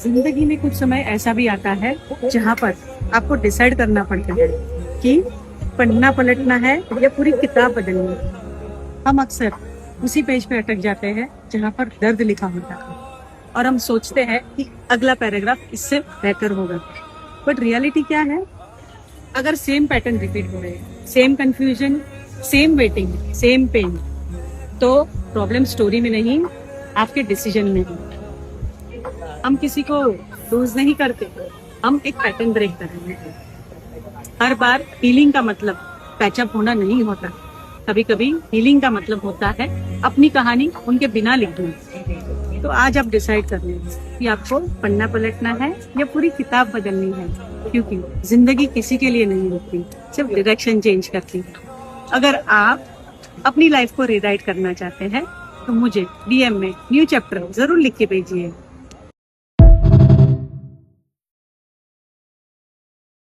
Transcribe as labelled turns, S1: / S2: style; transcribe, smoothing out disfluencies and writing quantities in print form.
S1: जिंदगी में कुछ समय ऐसा भी आता है जहाँ पर आपको डिसाइड करना पड़ता है कि पन्ना पलटना है या पूरी किताब बदलनी है। हम अक्सर उसी पेज पे अटक जाते हैं जहाँ पर दर्द लिखा होता है और हम सोचते हैं कि अगला पैराग्राफ इससे बेहतर होगा। बट रियलिटी क्या है? अगर सेम पैटर्न रिपीट हो रहे हैं, same confusion, same waiting, same pain, तो प्रॉब्लम स्टोरी में नहीं, आपके डिसीजन में है। हम किसी को लूज नहीं करते, हम एक पैटर्न ब्रेक कर रहे हैं। हर बार हीलिंग का मतलब पैचअप होना नहीं होता। कभी कभी हीलिंग का मतलब होता है अपनी कहानी उनके बिना लिख दूं। तो आज आप डिसाइड कर लें कि आपको पन्ना पलटना है या पूरी किताब बदलनी है, क्योंकि जिंदगी किसी के लिए नहीं होती, सिर्फ डायरेक्शन चेंज करती है। अगर आप अपनी लाइफ को रीराइट करना चाहते हैं तो मुझे डीएम में न्यू चैप्टर जरूर लिख के भेजिए।